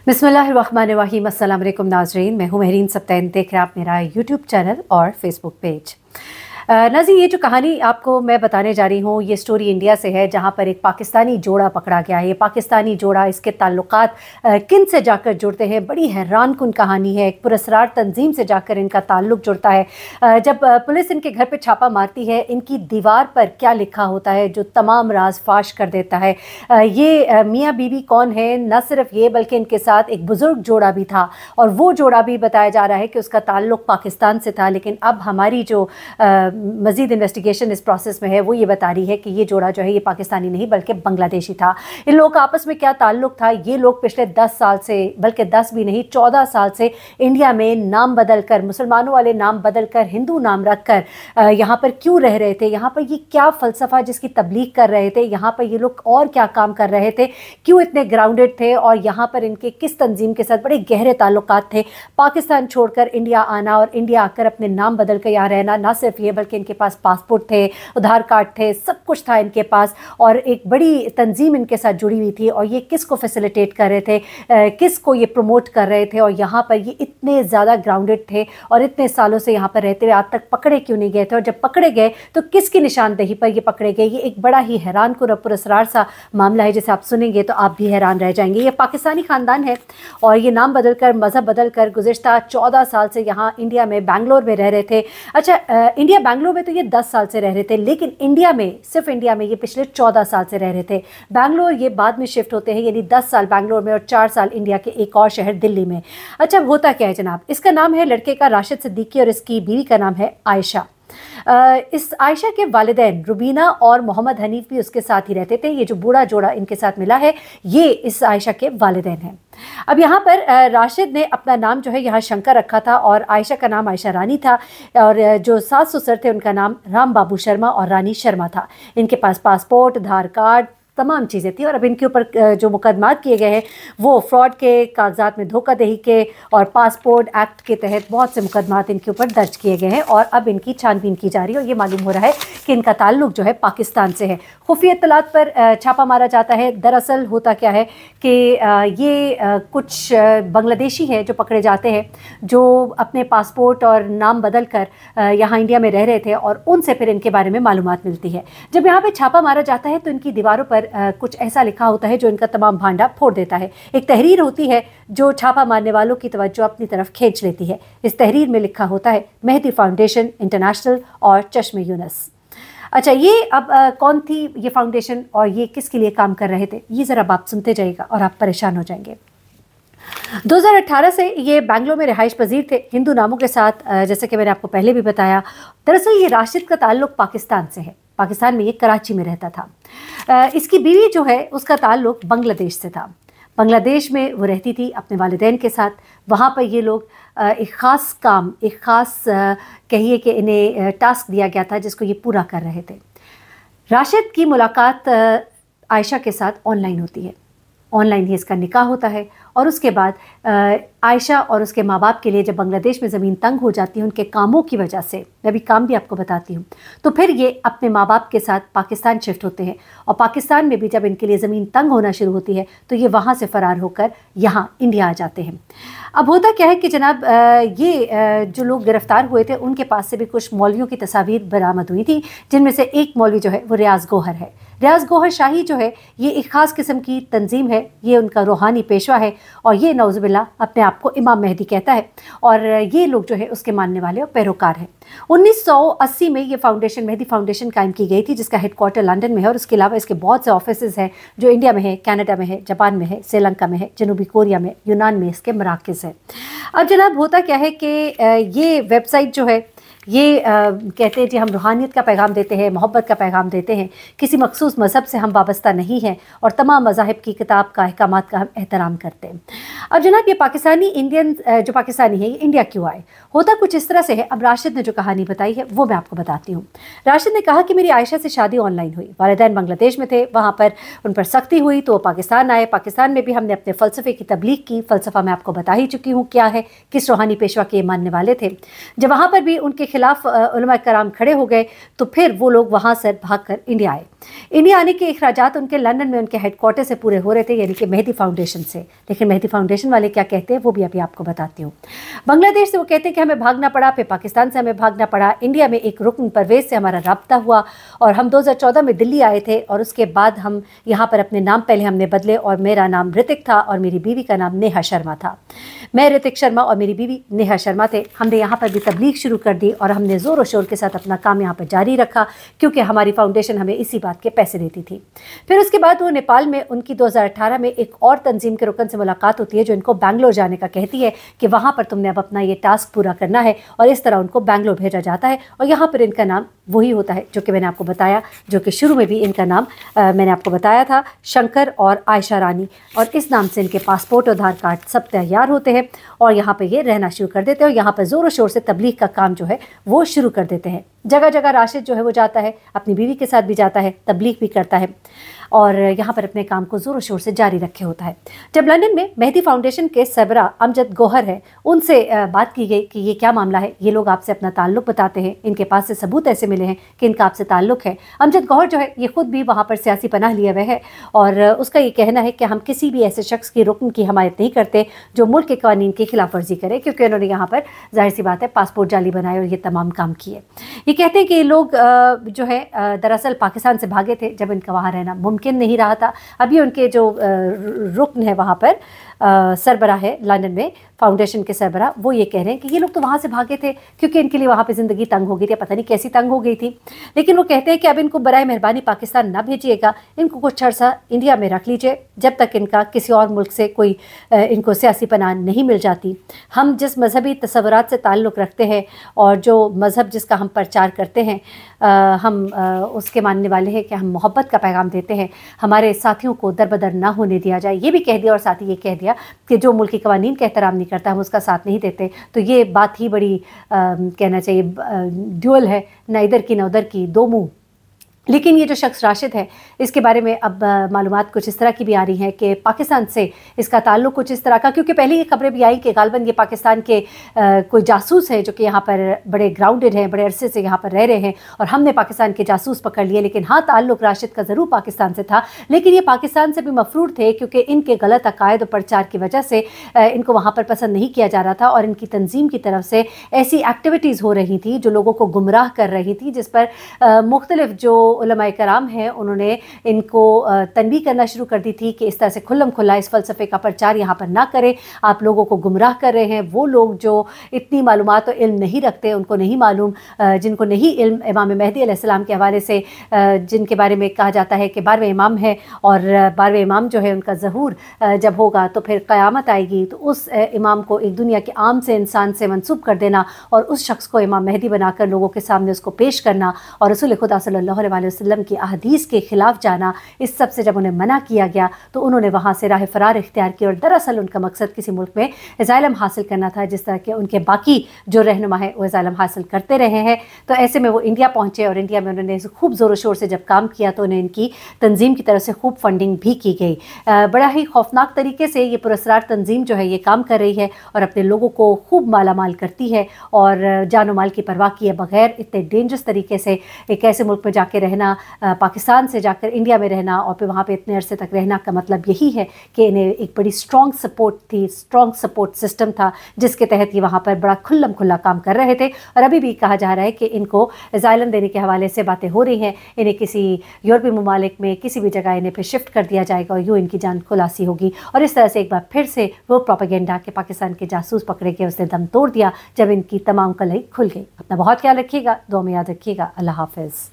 बिस्मिल्लाहिर्रहमानिर्रहीम। अस्सलाम वालेकुम नाज़रीन, मैं हूँ महरीन सब्तैन। देख रहे हैं आप मेरा यूट्यूब चैनल और फेसबुक पेज। नाज़रीन, ये जो कहानी आपको मैं बताने जा रही हूँ ये स्टोरी इंडिया से है, जहाँ पर एक पाकिस्तानी जोड़ा पकड़ा गया है। ये पाकिस्तानी जोड़ा, इसके ताल्लुकात किन से जाकर जुड़ते हैं, बड़ी हैरानकुन कहानी है। एक पुरस्रार तंजीम से जाकर इनका ताल्लुक जुड़ता है। जब पुलिस इनके घर पर छापा मारती है, इनकी दीवार पर क्या लिखा होता है जो तमाम राज फाश कर देता है। ये मियाँ बीवी कौन है, न सिर्फ ये बल्कि इनके साथ एक बुज़ुर्ग जोड़ा भी था, और वो जोड़ा भी बताया जा रहा है कि उसका ताल्लुक पाकिस्तान से था। लेकिन अब हमारी जो मज़ीद इन्वेस्टिगेशन इस प्रोसेस में है वो ये बता रही है कि ये जोड़ा जो है ये पाकिस्तानी नहीं बल्कि बांग्लादेशी था। इन लोगों का आपस में क्या ताल्लुक था, ये लोग पिछले 10 साल से, बल्कि 10 भी नहीं 14 साल से इंडिया में नाम बदल कर, मुसलमानों वाले नाम बदल कर, हिंदू नाम रख कर यहाँ पर क्यों रह रहे थे, यहाँ पर ये क्या फ़लसफ़ा जिसकी तबलीग कर रहे थे, यहाँ पर ये लोग और क्या काम कर रहे थे, क्यों इतने ग्राउंडेड थे, और यहाँ पर इनके किस तंजीम के साथ बड़े गहरे ताल्लुकात थे। पाकिस्तान छोड़कर इंडिया आना और इंडिया आकर अपने नाम बदल कर यहाँ रहना, ना सिर्फ ये बल्कि इनके पास पासपोर्ट थे, आधार कार्ड थे, सब कुछ था इनके पास, और एक बड़ी तंजीम इनके साथ जुड़ी हुई थी। और ये किस को फैसिलिटेट कर रहे थे, किस को ये प्रमोट कर रहे थे, और यहाँ पर ये इतने ज़्यादा ग्राउंडेड थे और इतने सालों से यहाँ पर रहते हुए आज तक पकड़े क्यों नहीं गए थे, और जब पकड़े गए तो किसकी निशानदेही पर ये पकड़े गए। ये एक बड़ा ही हैरान कुन पुरस्रार सा मामला है, जिसे आप सुनेंगे तो आप भी हैरान रह जाएंगे। ये पाकिस्तानी ख़ानदान है और ये नाम बदल कर, मज़हब बदल कर गुज़िश्ता 14 साल से यहाँ इंडिया में, बेंगलोर में रह रहे थे। अच्छा, इंडिया बेंगलोर में तो ये 10 साल से रह रहे थे, लेकिन इंडिया में, सिर्फ इंडिया में ये पिछले 14 साल से रह रहे थे। बेंगलोर ये बाद में शिफ्ट होते हैं, यानी 10 साल बेंगलोर में और 4 साल इंडिया के एक और शहर दिल्ली में। अच्छा, होता क्या है जनाब, इसका नाम है लड़के का राशिद सिद्दीकी और इसकी बीवी का नाम है आयशा। इस आयशा के वालिदैन रुबीना और मोहम्मद हनीफ भी उसके साथ ही रहते थे। ये जो बूढ़ा जोड़ा इनके साथ मिला है ये इस आयशा के वालिदैन हैं। अब यहाँ पर राशिद ने अपना नाम जो है यहाँ शंकर रखा था और आयशा का नाम आयशा रानी था, और जो सास ससुर थे उनका नाम राम बाबू शर्मा और रानी शर्मा था। इनके पास पासपोर्ट, आधार कार्ड, तमाम चीज़ें थी। और अब इनके ऊपर जो मुकदमात किए गए हैं वो फ्रॉड के, कागजात में धोखाधड़ी के और पासपोर्ट एक्ट के तहत बहुत से मुकदमात इनके ऊपर दर्ज किए गए हैं, और अब इनकी छानबीन की जा रही है। और ये मालूम हो रहा है कि इनका ताल्लुक जो है पाकिस्तान से है। खुफिया इत्तलात पर छापा मारा जाता है। दरअसल होता क्या है कि ये कुछ बांग्लादेशी हैं जो पकड़े जाते हैं, जो अपने पासपोर्ट और नाम बदल कर यहाँ इंडिया में रह रहे थे, और उनसे फिर इनके बारे में मालूमात मिलती है। जब यहाँ पर छापा मारा जाता है तो इनकी दीवारों पर कुछ ऐसा लिखा होता है जो इनका तमाम भांडा फोड़ देता है। एक तहरीर होती है जो छापा मारने वालों की तवज्जो अपनी तरफ खींच लेती है। इस तहरीर में लिखा होता है मेहदी फाउंडेशन इंटरनेशनल और चश्मे यूनस। अच्छा, ये अब कौन थी ये फाउंडेशन और ये किसके लिए काम कर रहे थे, ये ज़रा आप सुनते जाइएगा और आप परेशान हो जाएंगे। 2018 से ये बेंगलोर में रिहाइश पजीर थे हिंदू नामों के साथ, जैसे कि मैंने आपको पहले भी बताया। दरअसल ये राशिद का ताल्लुक पाकिस्तान से है। पाकिस्तान में ये कराची में रहता था। इसकी बीवी जो है उसका ताल्लुक बांग्लादेश से था। बांग्लादेश में वो रहती थी अपने वालिदैन के साथ। वहाँ पर ये लोग एक ख़ास काम, एक ख़ास कहिए कि इन्हें टास्क दिया गया था जिसको ये पूरा कर रहे थे। राशिद की मुलाकात आयशा के साथ ऑनलाइन होती है। ऑनलाइन ही इसका निकाह होता है, और उसके बाद आयशा और उसके माँ बाप के लिए जब बांग्लादेश में ज़मीन तंग हो जाती है उनके कामों की वजह से, मैं अभी काम भी आपको बताती हूँ, तो फिर ये अपने माँ बाप के साथ पाकिस्तान शिफ्ट होते हैं। और पाकिस्तान में भी जब इनके लिए ज़मीन तंग होना शुरू होती है तो ये वहाँ से फ़रार होकर यहाँ इंडिया आ जाते हैं। अब होता क्या है कि जनाब ये जो लोग गिरफ़्तार हुए थे उनके पास से भी कुछ मौलवियों की तस्वीर बरामद हुई थी, जिनमें से एक मौलवी जो है वो रियाज़ गौहर है। रियाज़ गौहर शाही जो है ये एक ख़ास किस्म की तंजीम है, ये उनका रूहानी पेशवा है, और ये नौज़ुबिल्लाह अपने आप को इमाम मेहदी कहता है, और ये लोग जो है उसके मानने वाले और पैरोकार हैं। 1980 में ये फाउंडेशन, मेहदी फाउंडेशन कायम की गई थी, जिसका हेडक्वार्टर लंदन में है, और उसके अलावा इसके बहुत से ऑफिसेज़ हैं जो इंडिया में है, कनाडा में है, जापान में है, श्रीलंका में है, जनूबी कोरिया में, यूनान में इसके मराकज़ हैं। अब जनाब होता क्या है कि ये वेबसाइट जो है ये कहते हैं जी हम रूहानियत का पैगाम देते हैं, मोहब्बत का पैगाम देते हैं, किसी मखसूस मज़हब से हम वाबस्ता नहीं हैं, और तमाम मज़ाहिब की किताब का, अहकामात का हम एहतराम करते हैं। अब जनाब ये पाकिस्तानी इंडियन जो पाकिस्तानी है ये इंडिया क्यों आए, होता कुछ इस तरह से है। अब राशिद ने जो कहानी बताई है वो मैं आपको बताती हूँ। राशिद ने कहा कि मेरी आयशा से शादी ऑनलाइन हुई, वालिदैन बांग्लादेश में थे, वहाँ पर उन पर सख्ती हुई तो वो पाकिस्तान आए। पाकिस्तान में भी हमने अपने फ़लसफ़े की तबलीग की। फ़लसफ़ा मैं आपको बता ही चुकी हूँ क्या है, किस रूहानी पेशवा के मानने वाले थे। जब वहाँ पर भी उनके खिलाफ उलमा कराम खड़े हो गए तो फिर वो लोग वहाँ से भागकर इंडिया आए। इंडिया आने के अखराजात उनके लंदन में उनके हेडक्वार्टर से पूरे हो रहे थे, यानी कि मेहदी फाउंडेशन से। लेकिन मेहदी फाउंडेशन वाले क्या कहते हैं वो भी अभी आपको बताती हूँ। बांग्लादेश से वो कहते हैं कि हमें भागना पड़ा, फिर पाकिस्तान से हमें भागना पड़ा, इंडिया में एक रुकन परवेज से हमारा राब्ता हुआ और हम 2014 में दिल्ली आए थे और उसके बाद हम यहाँ पर अपने नाम पहले हमने बदले और मेरा नाम ऋतिक था और मेरी बीवी का नाम नेहा शर्मा था। मैं ऋतिक शर्मा और मेरी बीवी नेहा शर्मा थे। हमने यहाँ पर भी तबलीग शुरू कर दी और हमने ज़ोर और शोर के साथ अपना काम यहाँ पर जारी रखा क्योंकि हमारी फाउंडेशन हमें इसी बात के पैसे देती थी। फिर उसके बाद वो नेपाल में उनकी 2018 में एक और तंजीम के रुकन से मुलाकात होती है जो इनको बैंगलोर जाने का कहती है कि वहाँ पर तुमने अब अपना ये टास्क पूरा करना है और इस तरह उनको बैंगलोर भेजा जाता है और यहाँ पर इनका नाम वही होता है जो कि मैंने आपको बताया, जो कि शुरू में भी इनका नाम मैंने आपको बताया था, शंकर और आयशा रानी। और इस नाम से इनके पासपोर्ट और आधार कार्ड सब तैयार होते हैं और यहाँ पे ये रहना शुरू कर देते हैं और यहाँ पर ज़ोर शोर से तबलीग का काम जो है वो शुरू कर देते हैं। जगह जगह राशिद जो है वो जाता है, अपनी बीवी के साथ भी जाता है, तबलीग भी करता है और यहाँ पर अपने काम को ज़ोर शोर से जारी रखे होता है। जब लंदन में मेहदी फाउंडेशन के सरबरा अमजद गौहर है, उनसे बात की गई कि ये क्या मामला है, ये लोग आपसे अपना ताल्लुक़ बताते हैं, इनके पास से सबूत ऐसे मिले हैं कि इनका आपसे ताल्लुक़ है। अमजद गौहर जो है ये खुद भी वहाँ पर सियासी पनाह लिए हुए है और उसका ये कहना है कि हम किसी भी ऐसे शख्स की रुकन की हमायत नहीं करते जो मुल्क के कानून की खिलाफ वर्जी करे, क्योंकि उन्होंने यहाँ पर जाहिर सी बात है पासपोर्ट जाली बनाए और ये तमाम काम किए। ये कहते हैं कि ये लोग जो है दरअसल पाकिस्तान से भागे थे जब इनका वहाँ रहना मुमकिन नहीं रहा था। अभी उनके जो रुकन है वहाँ पर सरबरा है लंदन में, फाउंडेशन के सरबरा, वो ये कह रहे हैं कि ये लोग तो वहाँ से भागे थे क्योंकि इनके लिए वहाँ पे ज़िंदगी तंग हो गई थी, पता नहीं कैसी तंग हो गई थी। लेकिन वो कहते हैं कि अब इनको बराए मेहरबानी पाकिस्तान ना भेजिएगा, इनको कुछ अर्सा इंडिया में रख लीजिए जब तक इनका किसी और मुल्क से कोई इनको सियासी पनाह नहीं मिल जाती। हम जिस मजहबी तसव्वुरात से ताल्लुक़ रखते हैं और जो मज़हब जिसका हम प्रचार करते हैं, हम उसके मानने वाले हैं कि हम मोहब्बत का पैगाम देते हैं, हमारे साथियों को दरबदर ना होने दिया जाए। ये भी कह दिया और साथ ही ये कह दिया कि जो मुल्की कवानीन का एहतराम नहीं करता हम उसका साथ नहीं देते। तो ये बात ही बड़ी कहना चाहिए ड्यूअल है, ना इधर की ना उधर की, दो मुंह। लेकिन ये जो शख्स राशिद है इसके बारे में अब मालूमात कुछ इस तरह की भी आ रही हैं कि पाकिस्तान से इसका ताल्लुक़ कुछ इस तरह का, क्योंकि पहले ये खबरें भी आई कि गालबन ये पाकिस्तान के कोई जासूस है जो कि यहाँ पर बड़े ग्राउंडेड हैं, बड़े अरसे से यहाँ पर रह रहे हैं और हमने पाकिस्तान के जासूस पकड़ लिए। लेकिन हाँ, ताल्लुक़ राशिद का ज़रूर पाकिस्तान से था, लेकिन ये पाकिस्तान से भी मफरूर थे क्योंकि इनके गलत अकायद और प्रचार की वजह से इनको वहाँ पर पसंद नहीं किया जा रहा था और इनकी तंजीम की तरफ से ऐसी एक्टिविटीज़ हो रही थी जो लोगों को गुमराह कर रही थी, जिस पर मुख्तलिफ जो उलमाए कराम हैं उन्होंने इनको तनबीह करना शुरू कर दी थी कि इस तरह से खुल्लम खुल्ला इस फ़लसफ़े का प्रचार यहाँ पर ना करें, आप लोगों को गुमराह कर रहे हैं। वो लोग जो इतनी मालूमात और इल्म नहीं रखते, उनको नहीं मालूम, जिनको नहीं इल्म इमाम मेहदी अलैहिस्सलाम के हवाले से, जिनके बारे में कहा जाता है कि 12वें इमाम है और 12वें इमाम जो है उनका ज़हूर जब होगा तो फिर क़यामत आएगी, तो उस इमाम को एक दुनिया के आम से इंसान से मंसूब कर देना और उस शख्स को इमाम मेहदी बनाकर लोगों के सामने उसको पेश करना और रसूल खुदा सल्लल्लाहु अलैहि वसल्लम की अहदीस के ख़िलाफ़ जाना, इस सब से जब उन्हें मना किया गया तो उन्होंने वहाँ से राह फ़रार इख्तियार की और दरअसल उनका मकसद किसी मुल्क में इज़ाइलम हासिल करना था, जिस तरह के उनके बाकी जो रहनुमा है वो इज़ाइलम हासिल करते रहे हैं। तो ऐसे में वो इंडिया पहुँचे और इंडिया में उन्होंने खूब ज़ोर शोर से जब काम किया तो उन्हें इनकी तंजीम की तरफ से खूब फंडिंग भी की गई। बड़ा ही खौफनाक तरीके से ये पुरस्कार तंजीम जो है ये काम कर रही है और अपने लोगों को खूब माला माल करती है और जान माल की परवाह किए बगैर इतने डेंजरस तरीके से एक ऐसे मुल्क में जाके रहना, पाकिस्तान से जाकर इंडिया में रहना और फिर वहाँ पे इतने अरसे तक रहना का मतलब यही है कि इन्हें एक बड़ी स्ट्रॉन्ग सपोर्ट थी, स्ट्रॉन्ग सपोर्ट सिस्टम था जिसके तहत ये वहाँ पर बड़ा खुल्लम खुल्ला काम कर रहे थे। और अभी भी कहा जा रहा है कि इनको असाइलम देने के हवाले से बातें हो रही हैं, इन्हें किसी यूरोपीय ममालिक में किसी भी जगह इन्हें फिर शिफ्ट कर दिया जाएगा और यूँ इनकी जान खुलासी होगी। और इस तरह से एक बार फिर से वो प्रोपेगेंडा के पाकिस्तान के जासूस पकड़े गए उसने दम तोड़ दिया जब इनकी तमाम कलई खुल गई। अपना बहुत ख्याल रखिएगा, दुआ में याद रखिएगा। अल्लाह हाफ़िज़।